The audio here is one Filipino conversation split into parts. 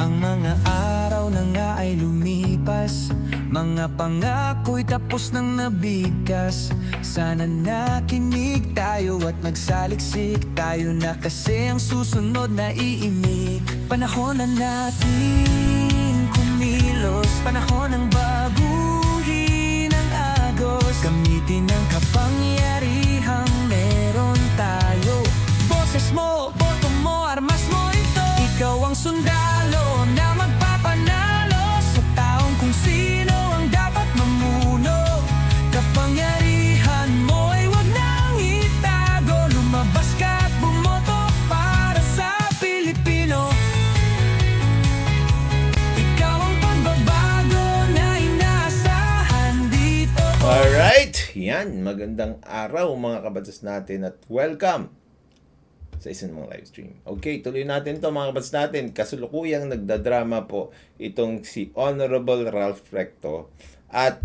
Ang mga araw na nga ay lumipas, mga pangako'y tapos nang nabigkas. Sana nakinig tayo at nagsaliksik tayo na, kasi ang susunod na iimik. Panahon na natin kumilos, panahon ng baguhin ang agos. Gamitin ang kapangyarihang meron tayo. Boses mo, boto mo, armas mo ito. Ikaw ang sundalo na magpapanalo sa taong kung sino ang dapat mamuno. Kapangyarihan mo ay wag nang itago. Lumabas ka at bumoto para sa Pilipino. Ikaw ang pagbabago na inaasahan dito. Alright, yan. Magandang araw mga kabatas natin at welcome sa isang mga live stream. Okay, tuloy natin to mga kabatas natin. Kasulukuyang nagdadrama po itong si Honorable Ralph Recto at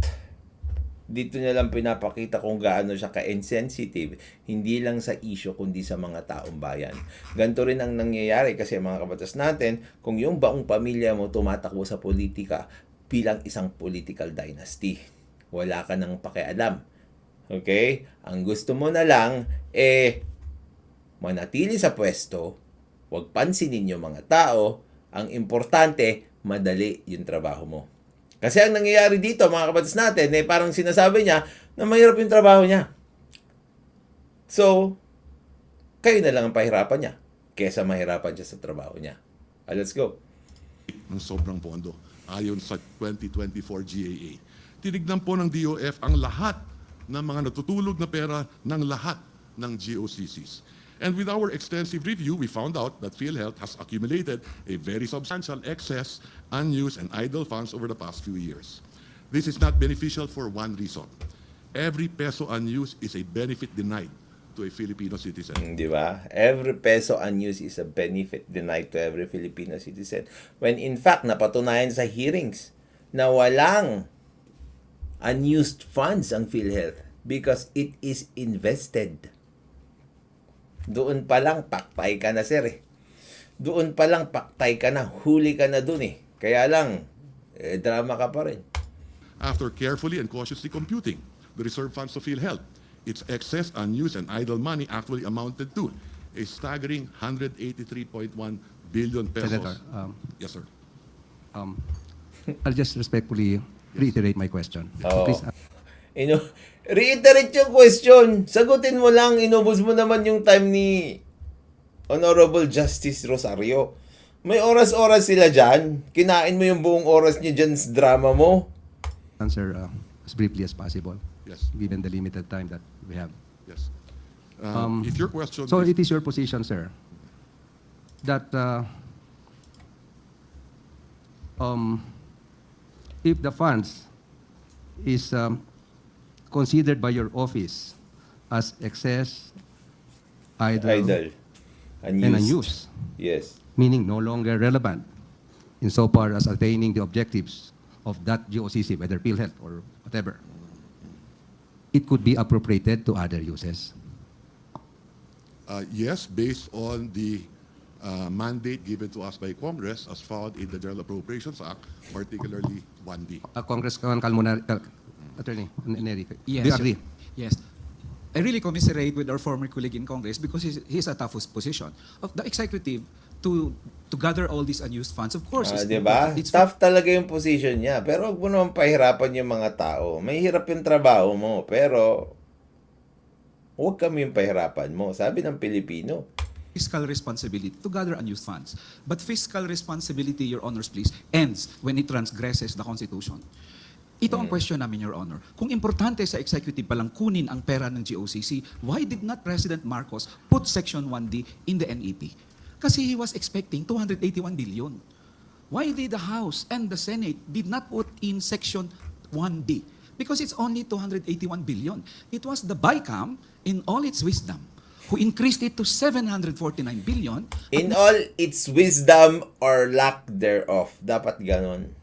dito niya lang pinapakita kung gaano siya ka-insensitive, hindi lang sa issue kundi sa mga taong bayan. Ganito rin ang nangyayari kasi mga kabatas natin, kung yung baong pamilya mo tumatakbo sa politika bilang isang political dynasty, wala ka nang pakialam. Okay? Ang gusto mo na lang, manatili sa pwesto, huwag pansinin yung mga tao, ang importante, madali yung trabaho mo. Kasi ang nangyayari dito, mga kabatas natin, parang sinasabi niya na mahirap yung trabaho niya. So, kayo na lang ang pahirapan niya kesa mahirapan siya sa trabaho niya. Let's go. Ng sobrang pondo ayon sa 2024 GAA. Tinignan po ng DOF ang lahat ng mga natutulog na pera ng lahat ng GOCCs. And with our extensive review, we found out that Philhealth has accumulated a very substantial excess, unused, and idle funds over the past few years. This is not beneficial for one reason. Every peso unused is a benefit denied to a Filipino citizen. Di ba? Every peso unused is a benefit denied to every Filipino citizen. When in fact, napatunayan sa hearings na walang unused funds ang Philhealth because it is invested. Doon pa lang paktay ka na, sir. Doon pa lang paktay ka na, huli ka na doon eh. Kaya lang, drama ka pa rin. After carefully and cautiously computing the reserve funds of Philhealth, its excess, unused, and idle money actually amounted to a staggering 183.1 billion pesos. Senator, yes, sir. I'll just respectfully reiterate my question. Oo. Please, Reiterate yung question. Sagutin mo lang, inubos mo naman yung time ni Honorable Justice Rosario. May oras-oras sila dyan. Kinain mo yung buong oras niya dyan sa drama mo. answer as briefly as possible, Yes, given the limited time that we have. yes. If your question So is, it is your position, sir, that if the funds is considered by your office as excess, idle, and unused, Yes. meaning no longer relevant insofar as attaining the objectives of that GOCC, whether Philhealth or whatever, it could be appropriated to other uses. yes, based on the mandate given to us by Congress as found in the General Appropriations Act, particularly 1D. Congressman Calmona, Attorney Neri, Yes. do you agree? Yes. I really commiserate with our former colleague in Congress because he's a toughest position of the executive to gather all these unused funds. Of course, Diba? it's Tough talaga yung position niya. Pero huwag mo naman pahirapan yung mga tao. May hirap yung trabaho mo. Pero huwag kami yung pahirapan mo. Sabi ng Pilipino. fiscal responsibility to gather unused funds. But fiscal responsibility, Your Honors, please, ends when it transgresses the Constitution. Ito ang question namin, Your Honor. Kung importante sa executive palang kunin ang pera ng GOCC, why did not President Marcos put Section 1D in the NEP? Kasi he was expecting 281 billion. Why did the House and the Senate did not put in Section 1D? Because it's only 281 billion. It was the BICAM, in all its wisdom, who increased it to 749 billion. In all its wisdom or lack thereof. Dapat ganon.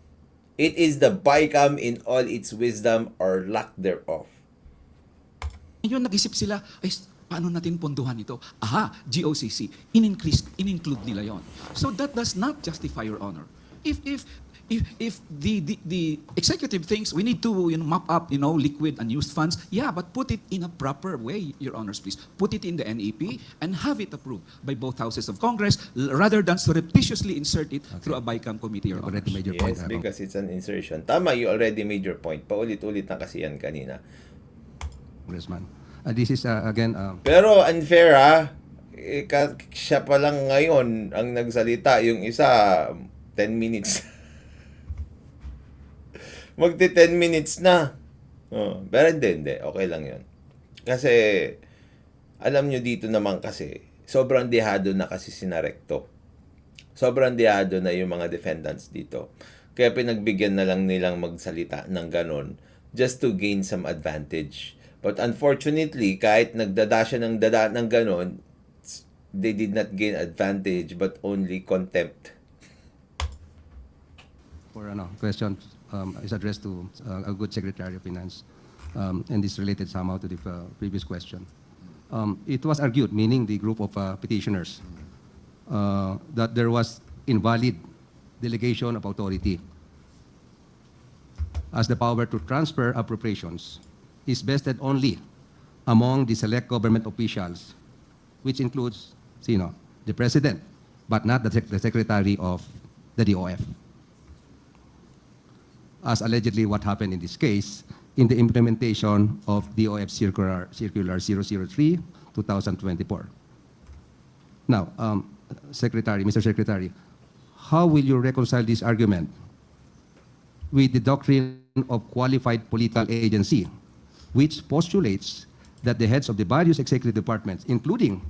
It is the BICAM in all its wisdom or lack thereof. Ngayon nag-isip sila, ay, paano natin ponduhan ito? Aha, GOCC, in-include nila yon. So that does not justify, Your Honor. If the executive thinks we need to mop up liquid unused funds, yeah, but put it in a proper way, Your Honors, please. Put it in the NEP and have it approved by both houses of Congress rather than surreptitiously insert it through a BICAM committee, Your You've already Honors. made your point. Yes, because it's an insertion. Tama, you already made your point. Paulit-ulit na kasi yan kanina. Congressman. This is again Pero unfair siya pa lang ngayon ang nagsalita. Yung isa, 10 minutes. Magti 10 minutes na. Oh, pero hindi. Okay lang yun. Kasi, alam nyo dito naman kasi, sobrang dehado na kasi sinarekto. Sobrang dehado na yung mga defendants dito. Kaya pinagbigyan na lang nilang magsalita ng ganon just to gain some advantage. But unfortunately, kahit nagdada siya ng dada ng ganon, they did not gain advantage but only contempt. for question is addressed to a good Secretary of Finance, and is related somehow to the previous question. It was argued, meaning the group of petitioners, that there was invalid delegation of authority, as the power to transfer appropriations is vested only among the select government officials, which includes the President, but not the Secretary of the DOF. As allegedly what happened in this case in the implementation of DOF Circular 003, 2024. Now, Mr. Secretary, how will you reconcile this argument with the doctrine of qualified political agency, which postulates that the heads of the various executive departments, including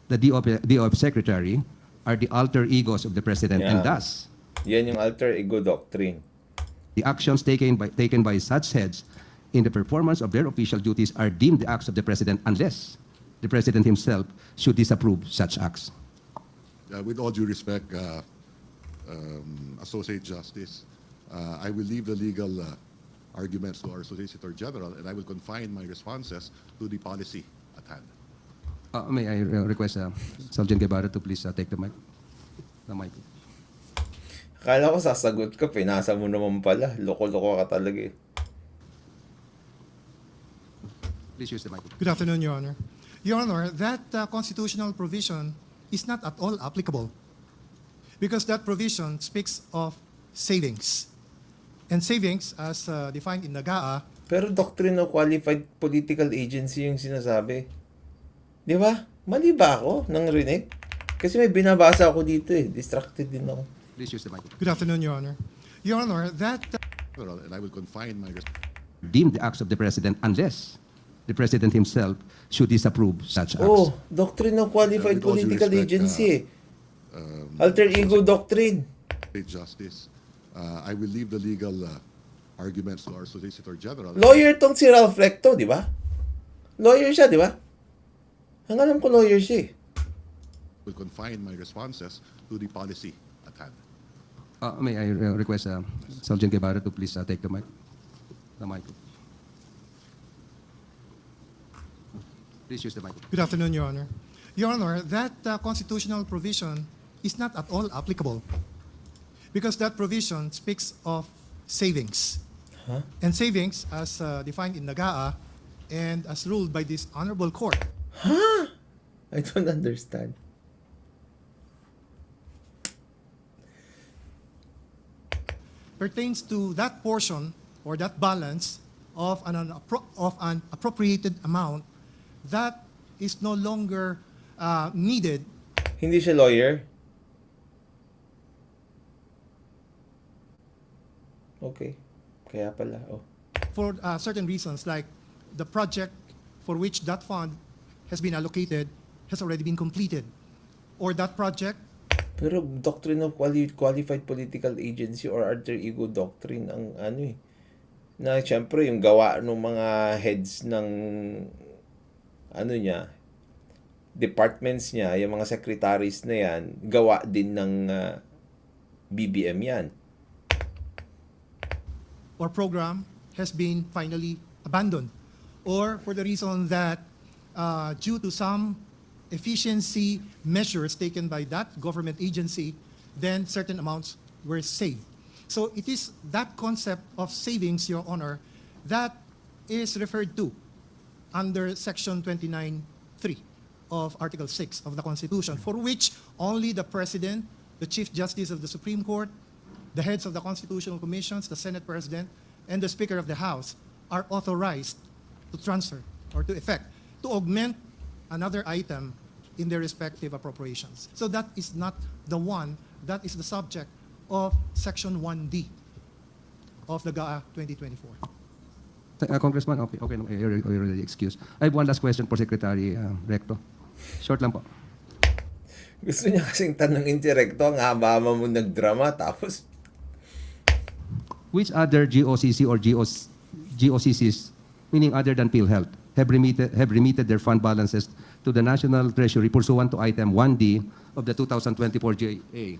the DOF Secretary, are the alter egos of the President, and thus Yan yung alter ego doctrine. the actions taken by such heads in the performance of their official duties are deemed the acts of the President unless the President himself should disapprove such acts? With all due respect, Associate Justice, I will leave the legal arguments to our Solicitor General, and I will confine my responses to the policy at hand. May I request Sergeant Guevara to please take the mic? The mic. Akala ko sasagot ka, pinasa mo naman pala. Loko-loko ka talaga eh. Please use the mic. Good afternoon, Your Honor. Your Honor, that constitutional provision is not at all applicable because that provision speaks of savings. And savings, as defined in NAGAA, Pero doctrine of qualified political agency yung sinasabi. Di ba? Mali ba ako nang rinig? Kasi may binabasa ako dito eh. Distracted din ako. Please use the mic. good afternoon, Your Honor. Your Honor, that And I will confine my Deemed the acts of the President unless the President himself should disapprove such acts. Oh, doctrine of qualified With all due political respect, agency eh. Alter ego doctrine. Justice, I will leave the legal arguments to our Solicitor General. Lawyer tong si Ralph Recto, di ba? Lawyer siya, di ba? Ang alam ko lawyer siya eh. Will confine my responses to the policy at hand. May I request Sergeant Guevara to please take the mic? The mic. Please use the mic. good afternoon, Your Honor. Your Honor, that constitutional provision is not at all applicable because that provision speaks of savings. Huh? And savings, as defined in NAGAA and as ruled by this honorable court, I don't understand. pertains to that portion or that balance of an appropriated amount that is no longer needed Hindi siya lawyer? Okay. Kaya pala. Oh. for certain reasons, like the project for which that fund has been allocated has already been completed, or that project Pero doctrine of qualified political agency or alter ego doctrine ang ano eh. Na syempre yung gawa ng mga heads ng ano niya, departments niya, yung mga secretaries na yan, gawa din ng BBM yan. or program has been finally abandoned, or for the reason that due to some efficiency measures taken by that government agency, then certain amounts were saved. So it is that concept of savings, Your Honor, that is referred to under Section 29(3) of Article 6 of the Constitution, for which only the President, the Chief Justice of the Supreme Court, the heads of the Constitutional Commissions, the Senate President, and the Speaker of the House are authorized to transfer or to effect, to augment another item in their respective appropriations. So that is not the one that is the subject of Section 1D of the GAA 2024. Congressman, okay, no, you're already excused. I have one last question for Secretary Recto. Short lang po. Gusto niya kasing tanongin si Recto, ang haba-haba mo nagdrama, tapos Which other GOCC or GOCCs, meaning other than Philhealth, have remitted their fund balances to the National Treasury pursuant to item 1D of the 2024 GAA?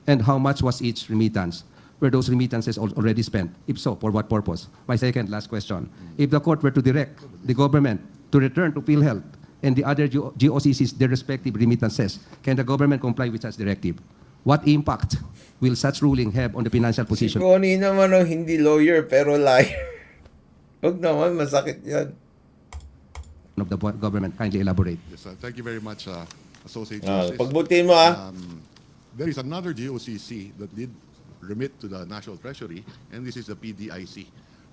And how much was each remittance? Were those remittances already spent? If so, for what purpose? My second last question. If the court were to direct the government to return to Philhealth and the other GOCCs their respective remittances, can the government comply with such directive? What impact will such ruling have on the financial si position Connie naman hindi lawyer pero liar. Huwag naman, masakit yan. of the government? Kindly elaborate. Yes, thank you very much, Associate Justice. Pagbutin mo There is another GOCC that did remit to the National Treasury, and this is the PDIC,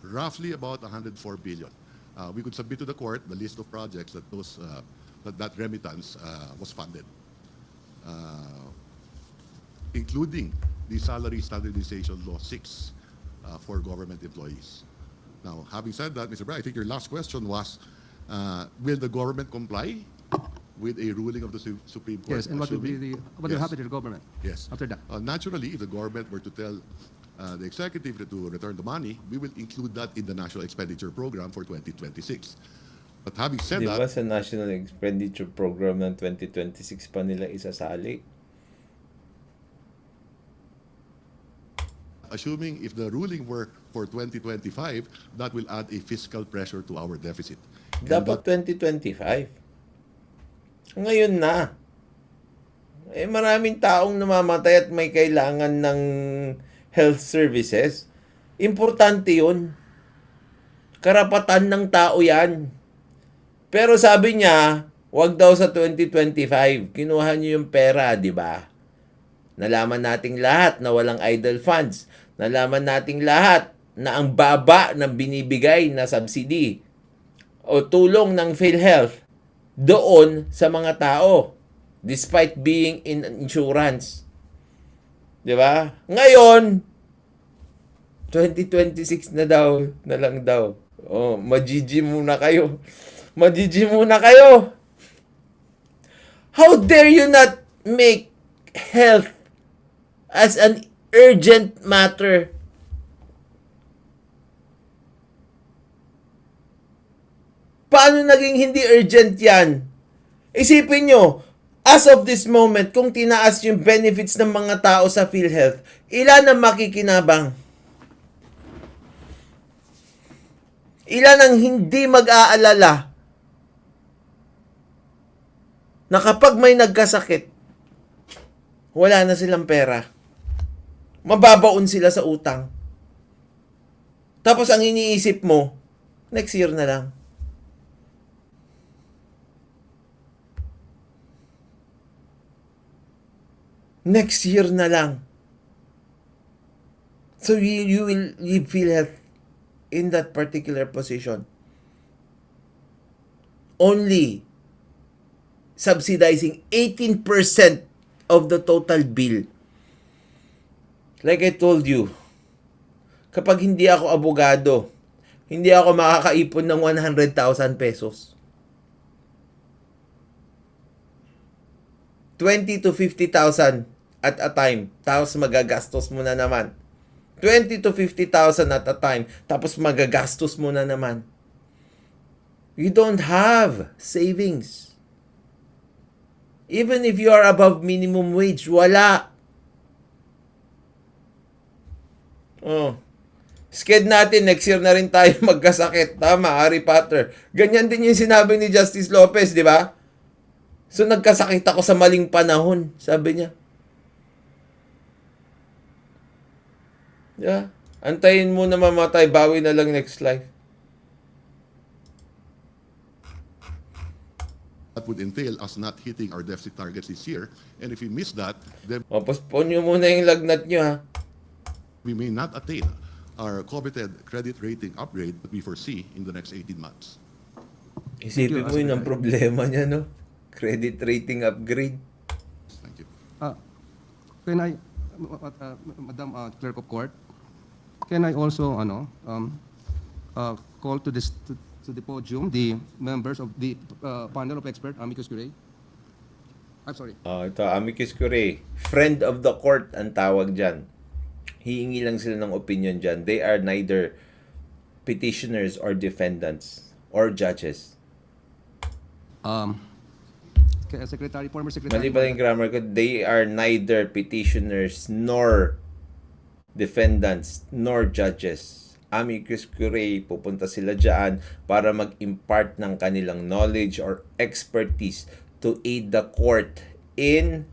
roughly about 104 billion. We could submit to the court the list of projects that that remittance was funded, including the Salary Standardization Law 6 for government employees. Now, having said that, Mr. Bray, I think your last question was, will the government comply with a ruling of the Supreme Court? Yes, and what will happen to the government? Yes. After that? Naturally, if the government were to tell the executive to return the money, we will include that in the National Expenditure Program for 2026. But having said Di ba that, sa National Expenditure Program ng 2026 pa nila isasali? assuming if the ruling were for 2025, that will add a fiscal pressure to our deficit. And Dapat 2025. Ngayon na. Maraming taong namamatay at may kailangan ng health services. Importante yun. Karapatan ng tao yan. Pero sabi niya, wag daw sa 2025. Kinuha niyo yung pera, di ba? Nalaman nating lahat na walang idle funds. Nalaman nating lahat na ang baba ng binibigay na subsidy o tulong ng Philhealth doon sa mga tao despite being in insurance. Di ba? Ngayon, 2026 na lang daw. Oh, majiji muna kayo. Majiji muna kayo. How dare you not make health as an urgent matter? Paano naging hindi urgent yan? Isipin nyo, as of this moment, kung tinaas yung benefits ng mga tao sa PhilHealth, ilan ang makikinabang? Ilan ang hindi mag-aalala na kapag may nagkasakit, wala na silang pera. Mababaon sila sa utang. Tapos ang iniisip mo, next year na lang. Next year na lang. So you will leave PhilHealth in that particular position. Only subsidizing 18% of the total bill. Like I told you, kapag hindi ako abogado, hindi ako makakaipon ng 100,000 pesos. 20 to 50,000 at a time. Tapos magagastos mo na naman. 20 to 50,000 at a time. Tapos magagastos mo na naman. You don't have savings. Even if you are above minimum wage, wala. Oh. Sked natin, next year na rin tayo magkasakit. Tama, Harry Potter. Ganyan din yung sinabi ni Justice Lopez, di ba? So nagkasakit ako sa maling panahon, sabi niya. Yeah. Antayin mo na mamatay, bawi na lang next life. That would entail us not hitting our deficit targets this year. And if we miss that, then O, postpone nyo muna yung lagnat nyo, ha? we may not attain our coveted credit rating upgrade that we foresee in the next 18 months. Isipin mo yun ang problema niya, no? Credit rating upgrade. Thank you. Can I, Madam Clerk of Court, can I also call to the podium the members of the panel of expert, amicus curiae? I'm sorry. Ito, amicus curiae. Friend of the court ang tawag dyan. Hihingi lang sila ng opinion dyan. They are neither petitioners or defendants or judges. Secretary, former Secretary. Mali pala yung grammar ko. They are neither petitioners nor defendants nor judges. Amicus curiae, pupunta sila dyan para mag-impart ng kanilang knowledge or expertise to aid the court in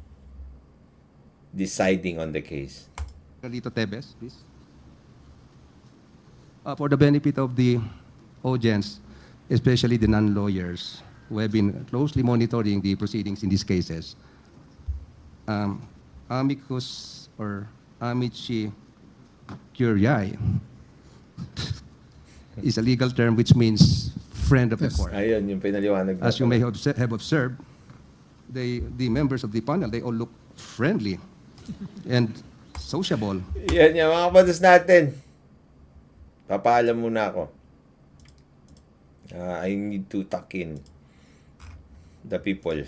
deciding on the case. Carlito Tebes, please. For the benefit of the audience, especially the non-lawyers who have been closely monitoring the proceedings in these cases, amicus or amici curiae is a legal term which means friend of the court. Ayun, yung pinaliwanag As you may have observed, the members of the panel, they all look friendly and sociable. Yan yan, mga kabatas natin. Papaalam muna ako. I need to tuck in the people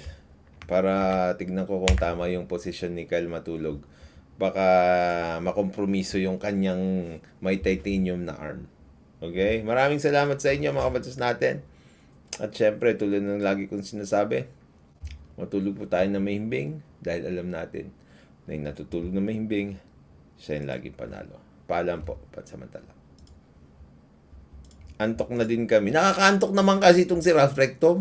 para tignan ko kung tama yung posisyon ni Kyle matulog. Baka makompromiso yung kanyang may titanium na arm. Okay? Maraming salamat sa inyo mga kabatas natin. At syempre, tulad ng lagi kong sinasabi, matulog po tayo na mahimbing dahil alam natin na yung natutulog na mahimbing, siya yung laging panalo. Paalam po, pansamantala. Antok na din kami. Nakakaantok naman kasi itong si Ralph Recto.